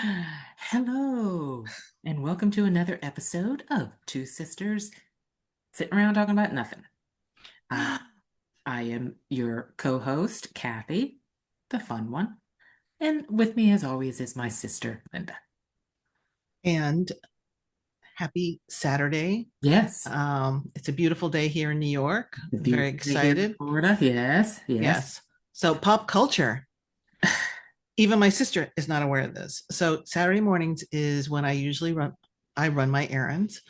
Hello, and welcome to another episode of Two Sisters Sitting Around Talking About Nothing. Uh, I am your co-host, Kathy, the fun one, and with me, as always, is my sister, Linda. And happy Saturday. Yes, It's a beautiful day here in New York. the I'm very beautiful day here in excited. Florida. Yes, yes. Yes. So, pop culture. Even my sister is not aware of this. So, Saturday mornings is when I run my errands.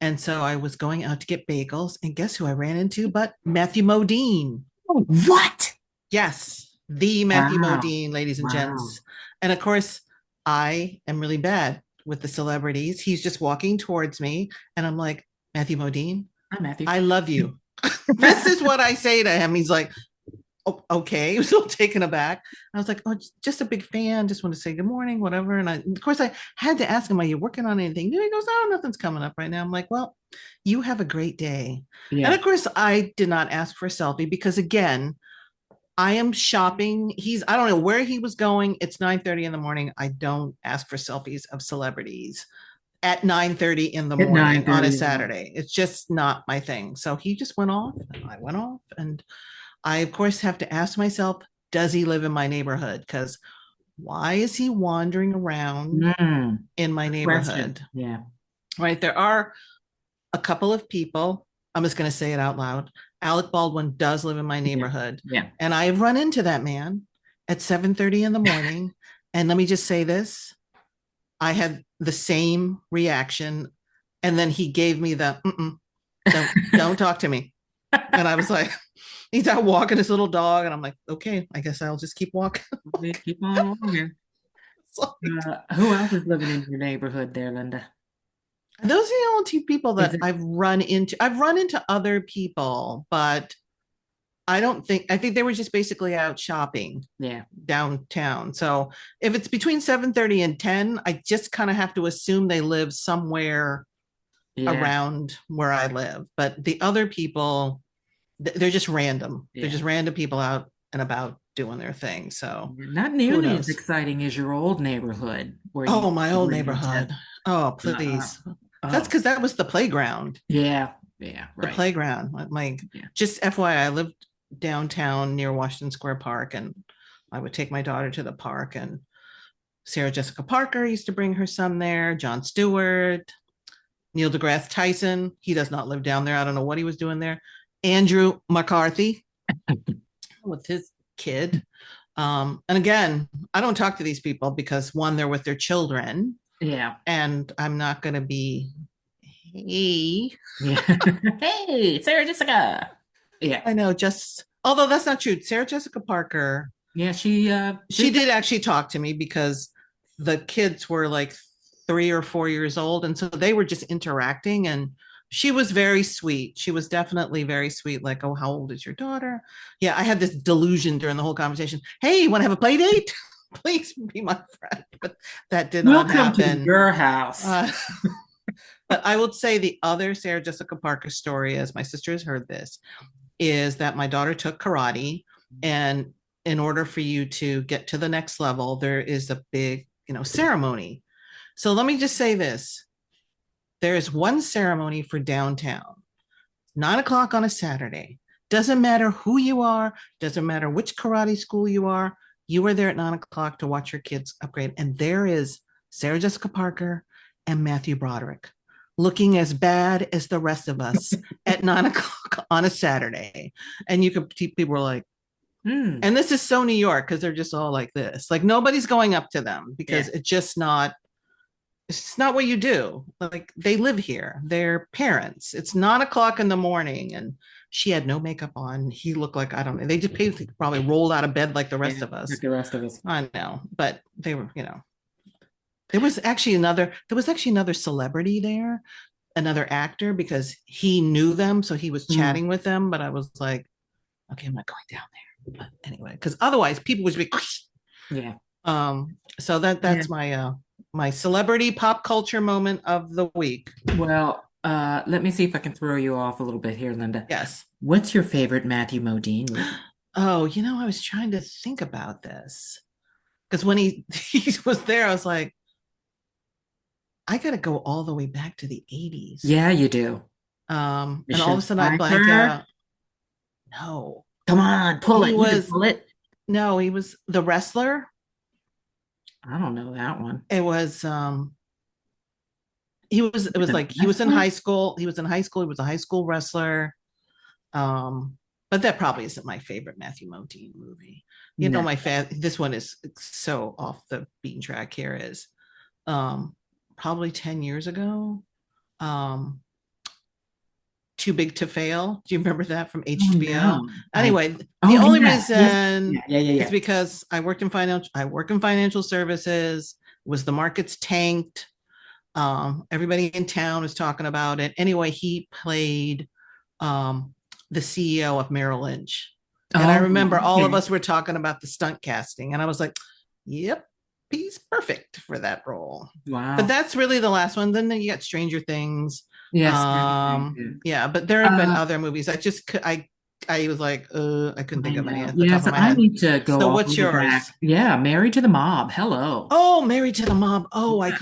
And so I was going out to get bagels, and guess who I ran into but Matthew Modine. Oh, what? Yes, the Matthew Wow, Modine, ladies and wow. gents. And of course, I am really bad with the celebrities. He's just walking towards me, and I'm like, Matthew Modine, Hi, Matthew. I love you. This is what I say to him. He's like, oh, okay. He was a little taken aback. I was like, oh, just a big fan. Just want to say good morning, whatever. And of course, I had to ask him, are you working on anything? He goes, oh, nothing's coming up right now. I'm like, well, you have a great day. And Yeah, of course, I did not ask for a selfie because, again, I am shopping. I don't know where he was going. It's 9:30 in the morning. I don't ask for selfies of celebrities at 9:30 in the at morning on a 9:30. Saturday. It's just not my thing. So he just went off, and I went off. And I, of course, have to ask myself, does he live in my neighborhood? Because why is he wandering around in my Good question. neighborhood? Yeah, Right. There are a couple of people. I'm just going to say it out loud. Alec Baldwin does live in my yeah, neighborhood, yeah. and I've run into that man at 7:30 in the morning. And let me just say this: I had the same reaction, and then he gave me the don't talk to me, and I was like, he's out walking his little dog, and I'm like, okay, I guess I'll just keep walking. Keep on walking. Like, Who else is living in your neighborhood there, Linda? those are the only two people Is that it? I've run into. I've run into other people, but I think they were just basically out shopping Yeah, downtown. So if it's between 7:30 and 10, I just kind of have to assume they live somewhere yeah, around where I live. But the other people, they're just random. They're yeah. just random people out and about doing their thing. So Not who nearly as knows? exciting as your old neighborhood where you Oh, my old ran into. neighborhood. Oh, Uh, please. That's oh, because that was the playground. yeah, yeah, The right. playground. Yeah. Just FYI, I lived downtown near Washington Square Park, and I would take my daughter to the park. And Sarah Jessica Parker used to bring her son there, John Stewart, Neil deGrasse Tyson. He does not live down there. I don't know what he was doing there. Andrew McCarthy with his kid. And again, I don't talk to these people because, one, they're with their children, Yeah, and I'm not going to be, hey, yeah. Hey, Sarah Jessica. Yeah, I know, just, although that's not true. Sarah Jessica Parker, yeah. she did actually talk to me because the kids were like 3 or 4 years old. And so they were just interacting. And she was very sweet. She was definitely very sweet. Like, oh, how old is your daughter? Yeah, I had this delusion during the whole conversation. Hey, you want to have a play date? Please be my friend. But that did We'll not come to happen. your house. Uh, but I would say the other Sarah Jessica Parker story, as my sister has heard this, is that my daughter took karate, and in order for you to get to the next level, there is a big, ceremony. So let me just say this: there is one ceremony for downtown, 9 o'clock on a Saturday. Doesn't matter who you are, doesn't matter which karate school you are. You are there at 9 o'clock to watch your kids upgrade, and there is Sarah Jessica Parker and Matthew Broderick looking as bad as the rest of us at 9 o'clock on a Saturday. And you could, people were like, Hmm. and this is so New York because they're just all like this. Like, nobody's going up to them because Yeah. it's not what you do. Like, they live here, they're parents. It's 9 o'clock in the morning, and she had no makeup on. He looked like, I don't know. They just probably rolled out of bed like the rest Yeah, of like us. the rest of us. I know, but they were, there was actually another celebrity there, another actor, because he knew them, so he was Mm, chatting with them. But I was like, okay, I'm not going down there. But anyway, because otherwise people would be. yeah. So Yeah. that's my celebrity pop culture moment of the week. Well, let me see if I can throw you off a little bit here, Linda. Yes. What's your favorite Matthew Modine movie? Oh, I was trying to think about this because when he he was there, I was like, I got to go all the way back to the 80s. Yeah, you do. And all of Michelle a sudden I blank Pfeiffer. out. No, Come on, pull he it. You can was, pull it. no, he was the wrestler. I don't know that one. It was, it was The like he was in wrestler? high school. He was in high school. He was a high school wrestler. Um, but that probably isn't my favorite Matthew Modine movie. You know, No. this one is so off the beaten track here is probably 10 years ago. Um, Too Big to Fail. Do you remember that from Oh HBO? no. I Anyway, the oh only yeah. Yes. reason Yeah, yeah, yeah, is yeah. because I work in financial services, was the markets tanked. Everybody in town was talking about it. Anyway, he played um, the CEO of Merrill Lynch. And I Oh, remember all of okay. us were talking about the stunt casting, and I was like, yep, he's perfect for that role. But Wow. that's really the last one. Then you got Stranger Things. Yes. Yeah. Yeah, but there have been Uh, other movies. I was like, I couldn't I think of any know. at the Yeah, top of so my I head. need to go So all what's the way yours? back. Yeah, Married to the Mob. Hello. Oh, Married to the Mob. Oh, Yeah,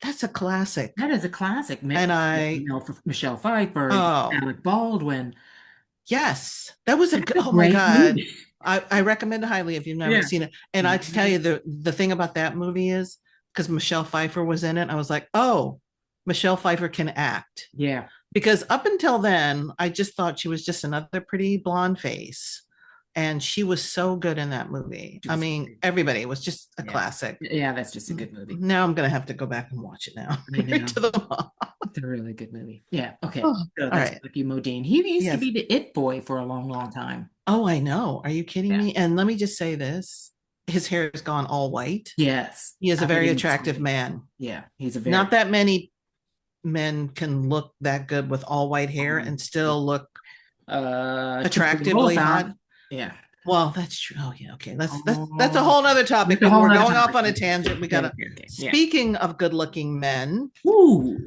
that's a classic. that is a classic. And Michelle Pfeiffer, oh, Alec Baldwin. yes, that was a That's good. a Oh my great God, movie. I recommend it highly if you've never Yeah. seen it. And I tell you, the thing about that movie is because Michelle Pfeiffer was in it, I was like, oh, Michelle Pfeiffer can act. Yeah. Because up until then, I just thought she was just another pretty blonde face, and she was so good in that movie. She I was mean, great. everybody was just a Yeah. classic. Yeah, that's just a good movie. Now I'm gonna have to go back and watch it now. I Right know. to the mall. It's a really good movie. Yeah. Okay. Oh, So all that's right. Matthew Modine. He used to Yes. be the it boy for a long, long time. Oh, I know. Are you kidding Yeah. me? And let me just say this. His hair has gone all white. Yes. He is a I think very it looks attractive great. man. Yeah. He's a Not very that many men can look that good with all white hair and yeah. still look Timothy attractively hot. Olyphant. Yeah. Well, that's true. Oh, yeah. Okay. That's a Oh, whole nother topic. that's a whole We're nother going off topic. on a Okay. tangent. We Okay. gotta. Okay. Okay. Yeah. Speaking of good-looking men, Ooh.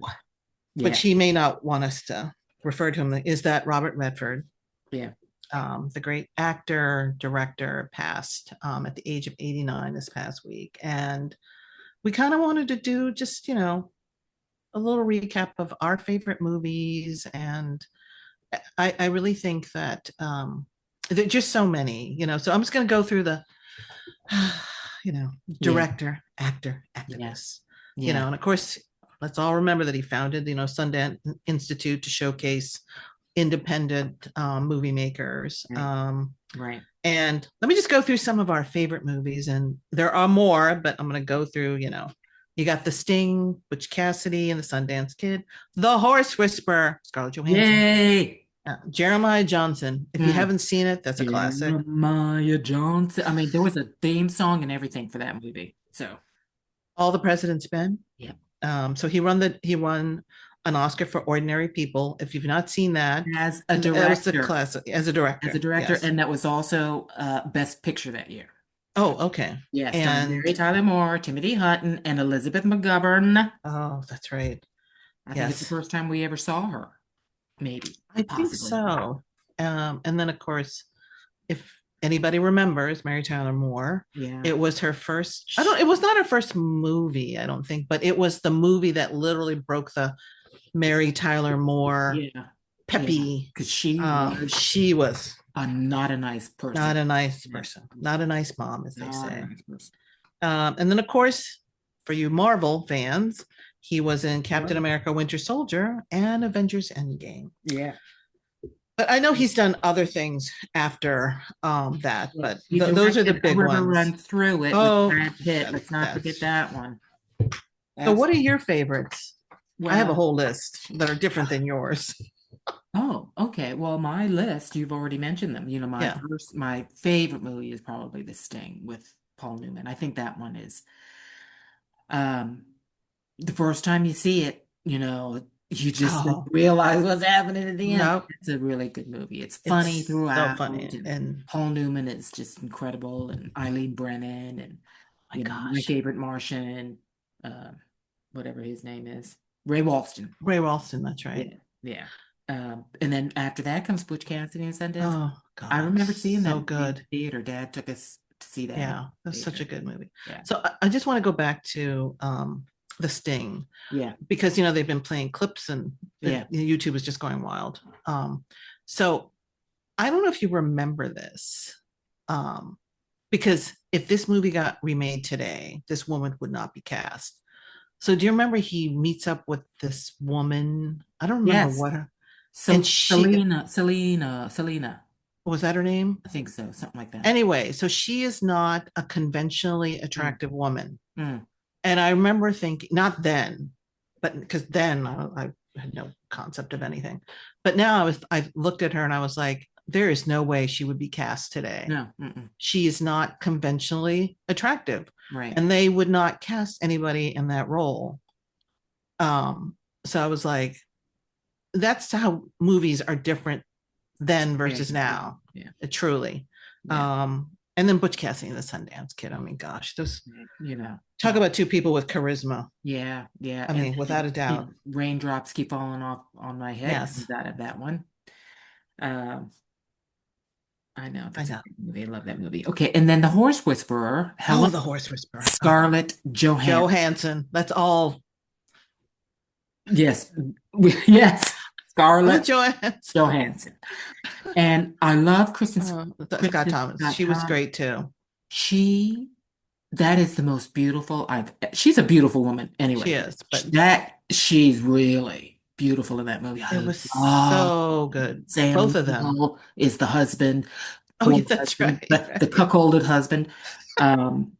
which Yeah. he may not want us to refer to him, is that Robert Redford, Yeah. the great actor, director, passed at the age of 89 this past week. And we kind of wanted to do just, a little recap of our favorite movies. And I really think that there are just so many, so I'm just going to go through the, Yeah. director, actor, Yeah. activist, Yeah. and of course, let's all remember that he founded, Sundance Institute to showcase independent movie makers. Right. Right. And let me just go through some of our favorite movies. And there are more, but I'm going to go through, you got The Sting, Butch Cassidy and the Sundance Kid, The Horse Whisperer, Scarlett Johansson, Yay. Jeremiah Johnson. If you Mm. haven't seen it, that's a classic. Jeremiah Johnson. I mean, there was a theme song and everything for that movie. So, All the President's Men. yeah. So he won an Oscar for Ordinary People. If you've not seen that, As a that was the director, classic as a director. Yes. and that was also Best Picture that year. Oh, okay. Yeah, starring And Mary Tyler Moore, Timothy Hutton, and Elizabeth McGovern. oh, that's right. I think it's the Yes, first time we ever saw her. Maybe, I think possibly. so. And then of course, if anybody remembers Mary Tyler Moore, Yeah. it was her first. I don't. It was not her first movie, I don't think, but it was the movie that literally broke the Mary Tyler Moore Yeah. Yeah. peppy. Because she was She was not a nice not person. a nice Yeah. person, not a nice mom, as they Not a say. nice person. And then, of course, for you Marvel fans, he was in Captain Right. America: Winter Soldier and Avengers: Endgame. Yeah. But I know he's done other things after that, Well, but he those are the directed A big River ones. Runs Through It with Oh, Brad Pitt. Let's not forget that's that one. so. That's What are your favorites? I have a well, whole list that are different than yours. oh, okay. Well, my list, you've already mentioned them. Yeah. My favorite movie is probably The Sting with Paul Newman. I think that one is um the first time you see it, you just don't Oh, realize what's happening at the end. no, It's a really good movie. It's funny it's so throughout, funny. and And Paul Newman is just incredible, and Eileen Brennan, and oh my my gosh, favorite Martian, uh, whatever his name is, Ray Walston. Ray Walston, that's right. Yeah, yeah. And then after that comes Butch Cassidy and Sundance. Oh I God, remember seeing that so movie in good. the theater. Dad took us to see that in Yeah, the that's such a theater. good movie. Yeah. So I just want to go back to the sting, Yeah. because they've been playing clips and Yeah. YouTube is just going wild. So I don't know if you remember this, um, because if this movie got remade today, this woman would not be cast. So do you remember he meets up with this woman? I don't remember Yes. what her, and So she, Selena. was that her name? I think so, something like that. Anyway, so she is not a conventionally Mm, attractive woman. mm. And I remember thinking, not then, but because then I had no concept of anything. But now I looked at her and I was like, there is no way she would be cast today. No. Mm-mm. She is not conventionally attractive, Right. and they would not cast anybody in that role. So I was like, that's how movies are different then Yeah. versus now. Yeah. Truly. Yeah. And then Butch Cassidy and the Sundance Kid. I mean, gosh, those, You know. talk about two people with charisma. Yeah. Yeah. I And mean, without a doubt. raindrops keep falling off on my head Yes, comes out of that one. Um, I know I that's a know. great movie. I love that movie. Okay, and then the Horse Whisperer, Oh, Helen the horse whisperer. Oh, Scarlett Johansson. Johansson. That's all. Yes, yes, Scarlett Johansson. Johansson. And I love Scott Kristen Thomas. Scott She was Thomas. great too. She that is the most beautiful she's a beautiful woman She anyway. is, but She's really beautiful in that movie. I it was love so good. Sam Both of them. Neill is the husband, Oh, poor yeah, that's husband, right. the Right. cuckolded husband. Um,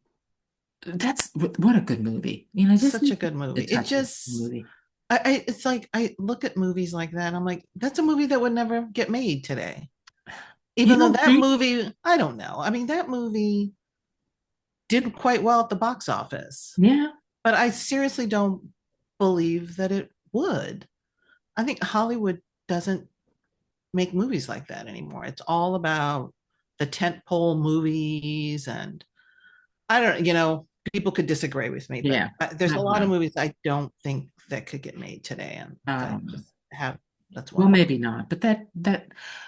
that's what a good movie. Just Such a good movie. to It touch this just, movie. it's like I look at movies like that. I'm like, that's a movie that would never get made today. You Even though don't that think? movie, I don't know. I mean, that movie did quite well at the box office, Yeah, but I seriously don't believe that it would. I think Hollywood doesn't make movies like that anymore. It's all about the tentpole movies, and I don't, people could disagree with me, but yeah. there's I a don't lot of know. movies I don't think that could get made today, and I I don't know. just have, that's Well, one. maybe not, but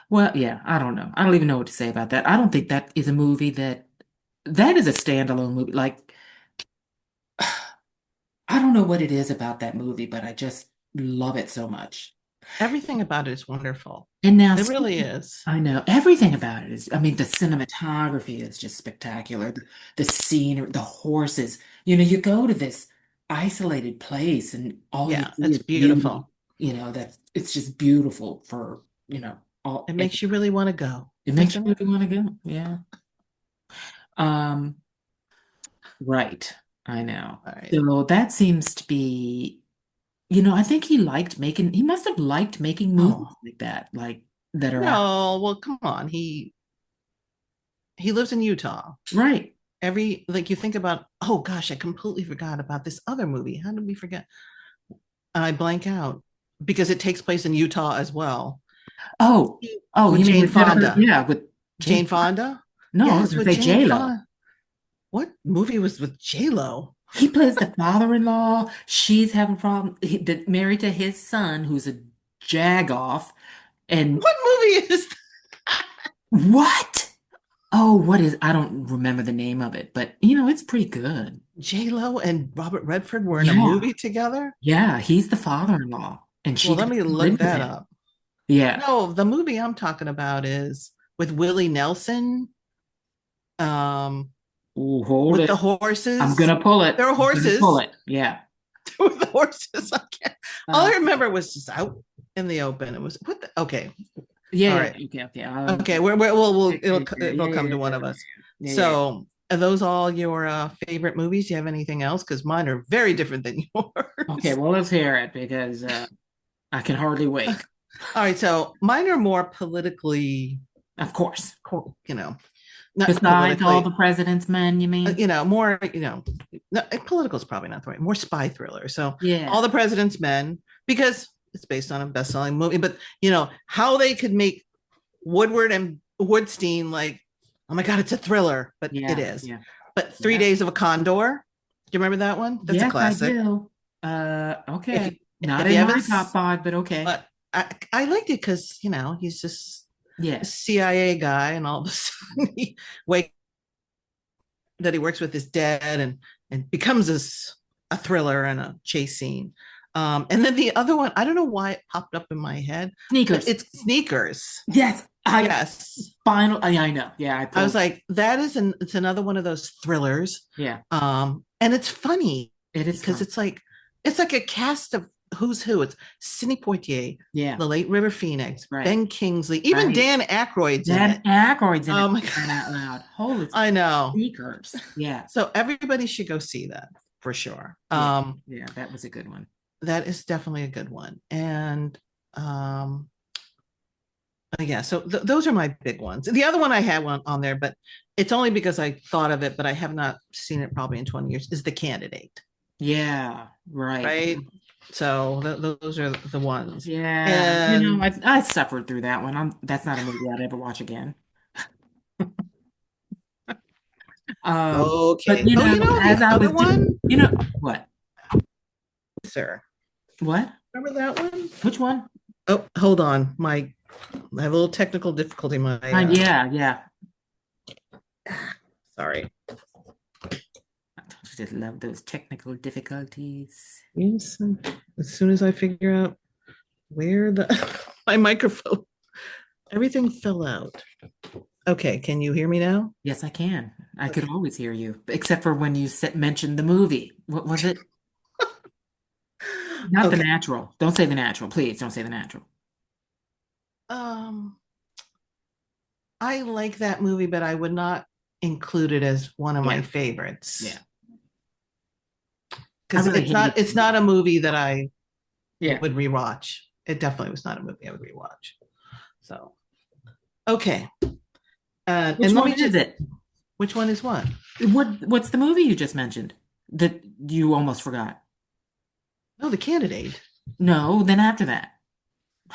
well, yeah, I don't know. I don't even know what to say about that. I don't think that is a movie that is a standalone movie. Like, I don't know what it is about that movie, but I just love it so much. Everything about it is wonderful. And now, It really is. I know everything about it is, I mean, the cinematography is just spectacular. The scenery, the horses. You go to this isolated place and all you Yeah, see it's is beauty. beautiful. That it's just beautiful for, It and makes you really want to go, it makes you doesn't it? really want to go. Yeah. Um, right. I know. All right. So that seems to be, I think he must have liked making movies Oh, like that, that are out. no, well, come on. He lives in Utah. Right. Every, like, you think about, oh gosh, I completely forgot about this other movie. How did we forget? I blank out because it takes place in Utah as well. Oh, oh, With you mean Jane with Jennifer? Fonda. Yeah, with Jane Jane. Fonda? No, I was Yes, gonna with say Jane J Lo. Fonda. What movie was with J Lo? He plays the father-in-law. She's having a problem. Married to his son, who's a jagoff. And What movie is what? Oh, what is? I don't remember the name of it, but it's pretty good. J Lo and Robert Redford were in a Yeah, movie together? yeah. He's the father-in-law, and she Well, let gets me to look live with that him. up. Yeah. No, the movie I'm talking about is with Willie Nelson, um, Ooh, hold with it. the I'm horses. gonna pull it. There are I'm gonna pull horses. it. Yeah. With the horses. I can't. All Uh, I remember was just out in the open. It was what the, okay. yeah, All yeah. right. Okay, okay. Okay. Yeah, yeah, It'll yeah, come yeah, to one yeah, of us. yeah, yeah. So are those all your favorite movies? Do you have anything else? Because mine are very different than Okay, yours. well, let's hear it because I can hardly wait. All right. So mine are more politically, Of course. you know, not Besides all the politically, president's men, you mean? more, no, political is probably not the right, more spy thriller. So All Yeah, the President's Men, because it's based on a best-selling movie, but how they could make Woodward and Woodstein like, oh my God, it's a thriller, but it yeah, is. yeah, But Three yeah. Days of a Condor, do you remember that one? That's a Yes, I classic. do. If Okay. you, Not if you in haven't, my top five, but okay. but I liked it because he's just a Yeah, CIA guy, and all of a sudden he works with his dad and becomes this. a thriller and a chase scene. And then the other one, I don't know why it popped up in my head, but Sneakers. it's Sneakers. Yes, I Yes. I know. Yeah, I I was pulled. like, it's another one of those thrillers. Yeah, And it's funny it is because fun. it's like a cast of who's who. It's Sidney Poitier, Yeah, the late River Phoenix, right, Ben Kingsley, even right. Dan Aykroyd's in Dan it. Aykroyd's in it. Oh my Crying god, out loud. Holy I know. sneakers. Yeah, So everybody should go see that for sure. yeah, yeah. That was a good one. That is definitely a good one. And um, yeah, so those are my big ones. The other one I had one on there, but it's only because I thought of it, but I have not seen it probably in 20 years, is The Candidate, Yeah, right. right? So those are the ones. Yeah, And I suffered through that one. That's not a movie I'd ever watch again. But okay. Oh, as the I was other doing, one, what? sir. What? Remember that one? Which one? Oh, hold on. I have a little technical difficulty. Yeah, yeah. Sorry. I just love those technical difficulties. Yes. As soon as I figure out where the my microphone, everything fell out. Okay, can you hear me now? Yes, I can. I could Okay. always hear you, except for when you mentioned the movie. What was it? Not The Okay. Natural. Don't say The Natural, please. Don't say The Natural. Um, I like that movie, but I would not include it as one of my Yeah, favorites yeah. I because really hate. it's not a movie that I Yeah. would rewatch. It definitely was not a movie I would rewatch. So, okay. Which And let me one is just, it? which one is what? What's the movie you just mentioned that you almost forgot? Oh, The Candidate. No, then after that.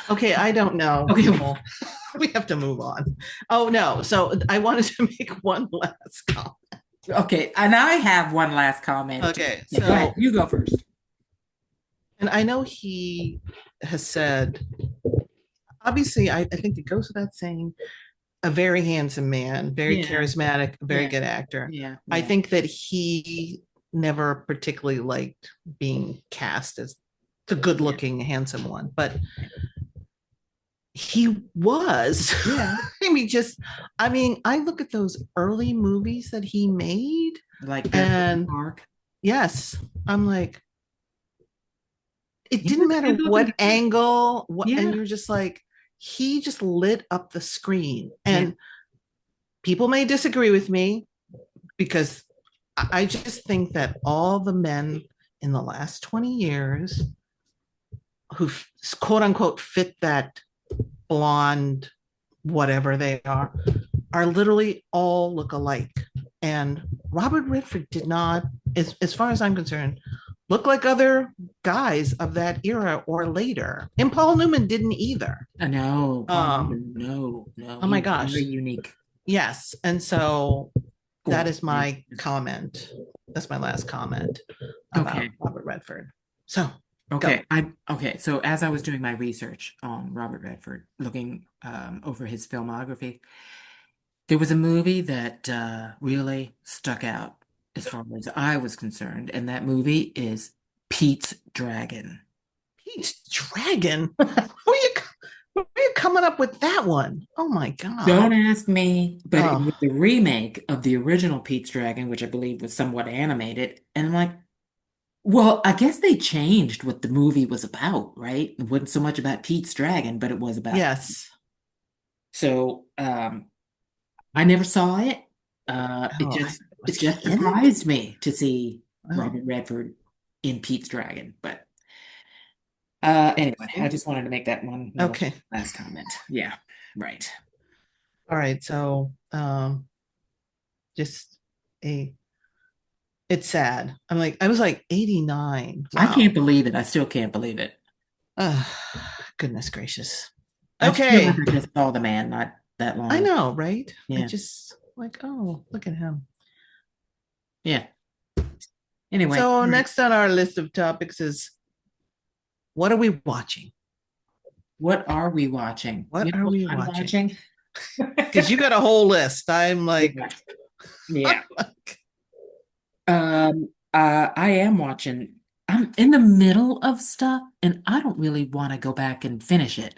Okay, I don't know, Okay. people. We have to move on. Oh no. So I wanted to make one last comment. Okay, and I have one last comment too. Okay, Yeah, go ahead. so You go first. and I know he has said, obviously, I think it goes without saying, a very handsome man, very Yeah, charismatic, very yeah, good actor. yeah, I yeah, think that he never particularly liked being cast as the good yeah, looking, handsome one, but he was. yeah. I mean, I look at those early movies that he made, Like Beverly and Park. yes, I'm like, it He didn't was a matter good looking what guy. angle, and Yeah, you're just like, he just lit up the screen. yeah, And people may disagree with me because I just think that all the men in the last 20 years who quote unquote fit that blonde, whatever they are literally all look alike. And Robert Redford did not, as far as I'm concerned, look like other guys of that era or later. And Paul Newman didn't either. no, Paul Um, Newman, no, no, oh he my was very gosh. unique. Yes. And so that Gorgeous is man. my comment. That's my last comment about Okay, Robert Redford. So go. okay. So as I was doing my research on Robert Redford, looking over his filmography, there was a movie that really stuck out as far as I was concerned, and that movie is Pete's Dragon. Pete's Dragon. Where are you coming up with that one? Oh my Don't God. ask me, but it Oh, was the remake of the original Pete's Dragon, which I believe was somewhat animated. And I'm like, well, I guess they changed what the movie was about, right? It wasn't so much about Pete's Dragon, but it was about. yes. So, I never saw it. Oh, It was he just in it? surprised me to see Oh, Robert Redford in Pete's Dragon. But anyway, I okay. just wanted to make that one little Okay. last comment. Yeah, right. All right. So, just a, it's sad. I was like 89. I can't Wow. believe it. I still can't believe it. Oh, goodness gracious. I feel like Okay. I just saw the man not that long I ago. know, right? I Yeah, just like, oh, look at him. yeah. Anyway, So, all right. next on our list of topics is, what are we watching? What are we watching? What You know are what we I'm watching? watching? Because you got a whole list. I'm like, Yeah. Yeah. I am watching. I'm in the middle of stuff, and I don't really want to go back and finish it.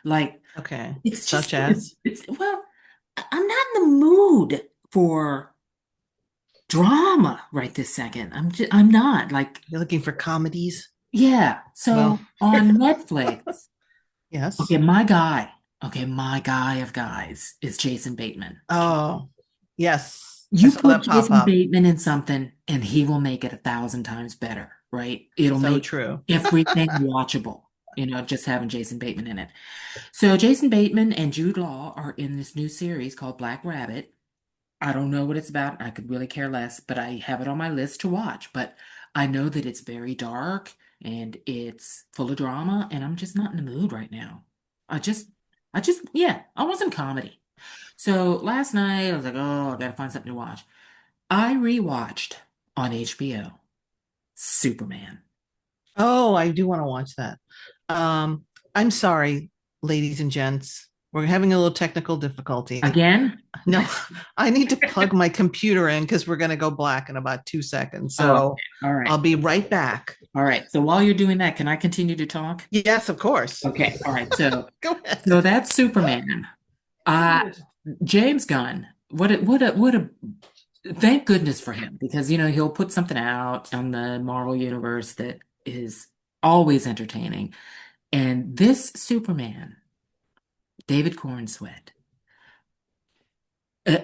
Like, Okay. it's Such just, as, well, I'm not in the mood for drama right this second. I'm not like, you're looking for comedies? yeah. Well, So on Netflix, yes. okay, my guy of guys is Jason Bateman. Oh, yes. I You saw put that pop Jason up. Bateman in something, and he will make it 1,000 times better, right? It'll So make true. everything watchable, just having Jason Bateman in it. So Jason Bateman and Jude Law are in this new series called Black Rabbit. I don't know what it's about. I could really care less, but I have it on my list to watch. But I know that it's very dark and it's full of drama, and I'm just not in the mood right now. I just, yeah, I want some comedy. So last night I was like, oh, I gotta find something to watch. I rewatched on HBO Superman. Oh, I do want to watch that. Um, I'm sorry, ladies and gents. We're having a little technical difficulty. Again? No, I need to plug my computer in because we're going to go black in about 2 seconds. Oh, okay. So All right. I'll be right back. All right. So while you're doing that, can I continue to talk? Yes, of course. Okay. All right. So Go so ahead. that's Superman. Uh James Gunn. What a thank goodness for him because he'll put something out on the Marvel universe that is always entertaining. And this Superman, David Cornsweet, uh,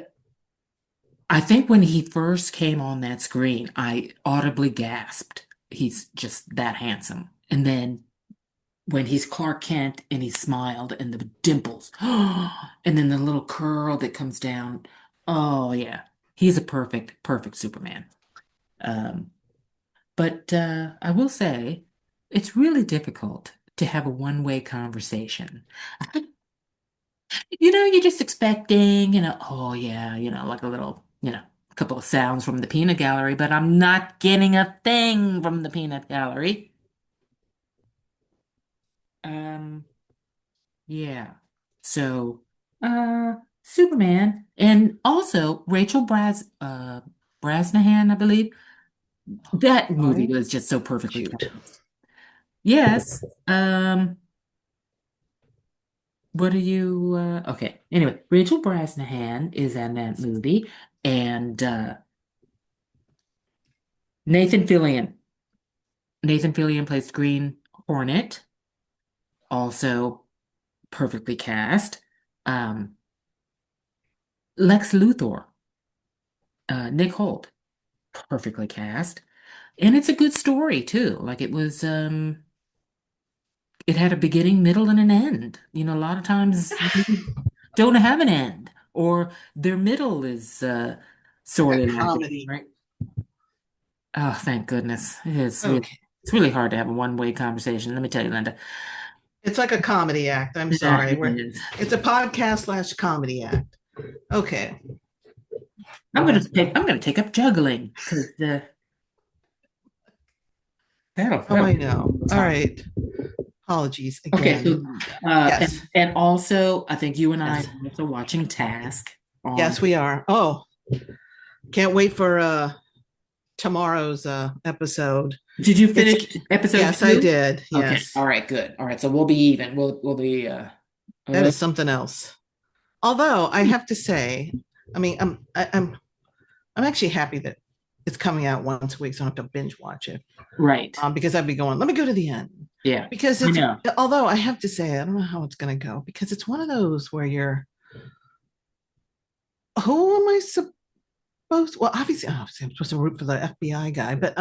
I think when he first came on that screen, I audibly gasped. He's just that handsome. And then when he's Clark Kent and he smiled and the dimples, and then the little curl that comes down. Oh yeah, he's a perfect, perfect Superman. Um, but I will say, it's really difficult to have a one-way conversation. You're just expecting, oh yeah, like a little, a couple of sounds from the peanut gallery, but I'm not getting a thing from the peanut gallery. Um, yeah. So, Superman and also Rachel Brosnahan, I believe. That movie Sorry. was just so perfectly Shoot. cast. Yes. What are you okay. Anyway, Rachel Brosnahan is in that movie and Nathan Fillion. Nathan Fillion plays Green Hornet, also perfectly cast. Um, Lex Luthor, Nick Holt, perfectly cast. And it's a good story too. Like it had a beginning, middle, and an end. A lot of times movies don't have an end, or their middle is Like a sorely lacking, comedy. right? Oh, thank goodness. Okay. It's really hard to have a one-way conversation. Let me tell you, Linda. It's like a comedy act. I'm Yeah, sorry. it We're is. it's a podcast slash comedy act. Okay. I'm Go gonna ahead. take I'm gonna take up juggling because Oh, that'll I know. it's All fun. right. Apologies Okay, again. so Yes. and also I think you and I Yes. are also watching Task Yes, on. we are. Oh, can't wait for tomorrow's episode. Did you It's finish episode yes, I two? did. Okay, Yes. all right, good. All right, so we'll be even. We'll be That uh is something else. Although I have to say, I mean, I'm actually happy that it's coming out once a week, so I don't have to binge watch it. right. Because I'd be going, let me go to the end. Yeah, Because I it's know. although I have to say, I don't know how it's gonna go because it's one of those where you're who am I supposed well, obviously I'm supposed to root for the FBI guy, but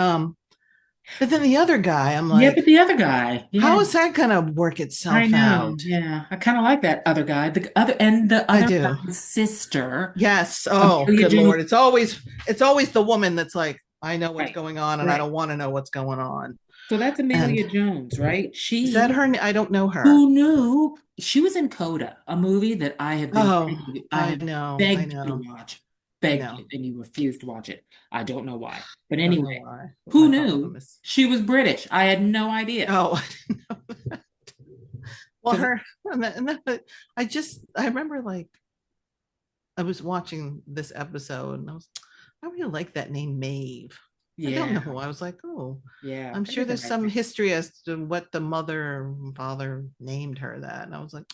then the other guy, I'm Yeah, like, but the other guy, yeah. how is that gonna work I itself know. out? Yeah. I kind of like that other guy. The I other do. guy's sister, Yes. Oh, Amelia good Jones. Lord. It's always the woman that's like, I know what's Right. going on and I Right. don't want to know what's going on. So that's And Amelia Jones, right? is that She her? I don't know her. who knew she was in Coda, a movie that Oh, I I have know. I begged you know. to watch, I begged know. you, and you refused to watch it. I don't know why. But I don't know anyway, why. What who my knew problem is. she was British? I had no idea. Oh, I didn't know that. Well, Because her I remember like I was watching this episode and I really like that name Maeve. I don't Yeah. know. I was like, oh, Yeah. I'm That sure is a there's nice some name. history as to what the mother and father named her that. And I was like,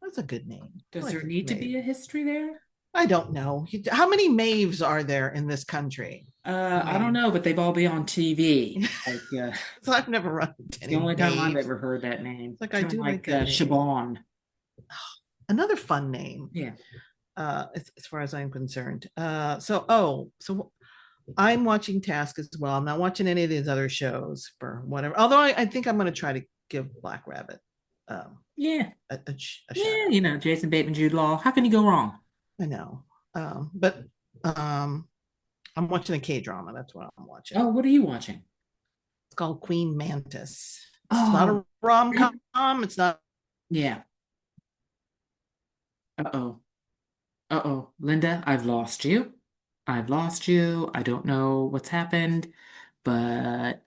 that's a good name. I Does there like need to Maeve. be a history there? I don't know. How many Maeves are there in this country? I I don't mean, know, but they've all been on TV. Like, so I've never run into it's the any only time I've Maeves. ever heard that name. Like I Kind of do like like that name. Siobhan. Another fun name, Yeah. as far as I'm concerned. So I'm watching Task as well. I'm not watching any of these other shows for whatever. Although I think I'm going to try to give Black Rabbit um, Yeah. a shout Yeah. out. You know, Jason Bateman, Jude Law. How can you go wrong? I know, but um, I'm watching a K drama. That's what I'm watching. Oh, what are you watching? It's called Queen Mantis. It's not Oh, a rom that- com. It's not. yeah. Uh-oh. Uh-oh. Linda, I've lost you. I've lost you. I don't know what's happened, but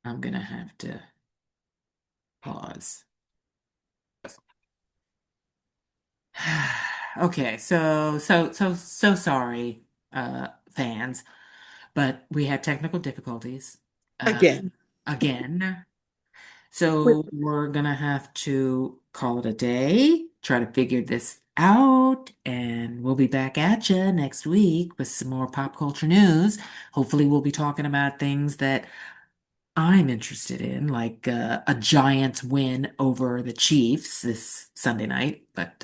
I'm gonna have to pause. Okay, so sorry, fans, but we had technical difficulties, uh, Again. again. So we're gonna have to call it a day, try to figure this out, and we'll be back at you next week with some more pop culture news. Hopefully, we'll be talking about things that I'm interested in, like a Giants win over the Chiefs this Sunday night. But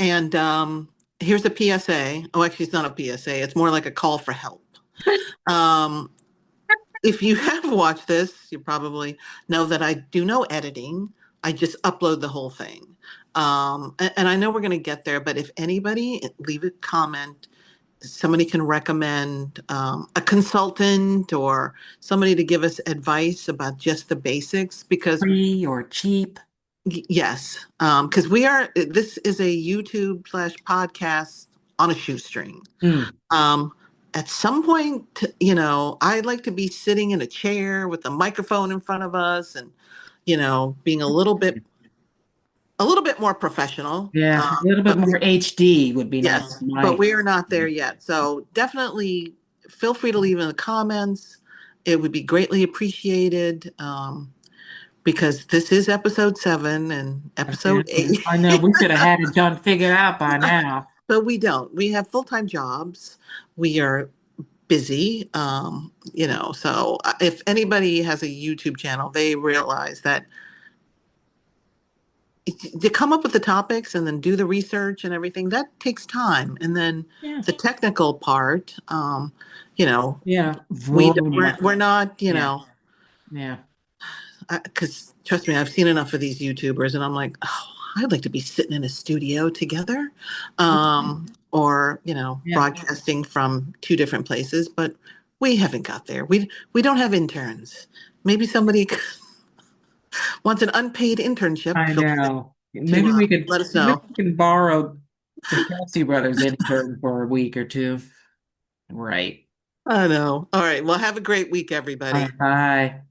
And here's a PSA. Oh, actually, it's not a PSA. It's more like a call for help. Um, if you have watched this, you probably know that I do no editing. I just upload the whole thing. And I know we're going to get there, but if anybody leave a comment, somebody can recommend a consultant or somebody to give us advice about just the basics because free or cheap? yes, because this is a YouTube slash podcast on a shoestring. Mm. Um, at some point, I'd like to be sitting in a chair with a microphone in front of us and, being a little bit more professional. Yeah, a little bit But more HD would be nice. yes, but My we are not there yet. So definitely feel free to leave in the comments. It would be greatly appreciated. Because this is episode 7 and episode 8. I know we should have had it done figured out by now. But we don't. We have full-time jobs. We are busy. So if anybody has a YouTube channel, they realize that to come up with the topics and then do the research and everything, that takes time. And then Yeah, the technical part, you know, yeah, we're not, yeah, yeah. because trust me, I've seen enough of these YouTubers, and I'm like, oh, I'd like to be sitting in a studio together, or Yeah. broadcasting from 2 different places. But we haven't got there. We don't have interns. Maybe somebody wants an unpaid internship. I Feel free know. to let us Maybe know. we can borrow the Kelsey brothers intern for a week or two. Right. I know. All right. Well, have a great week, All everybody. right, bye.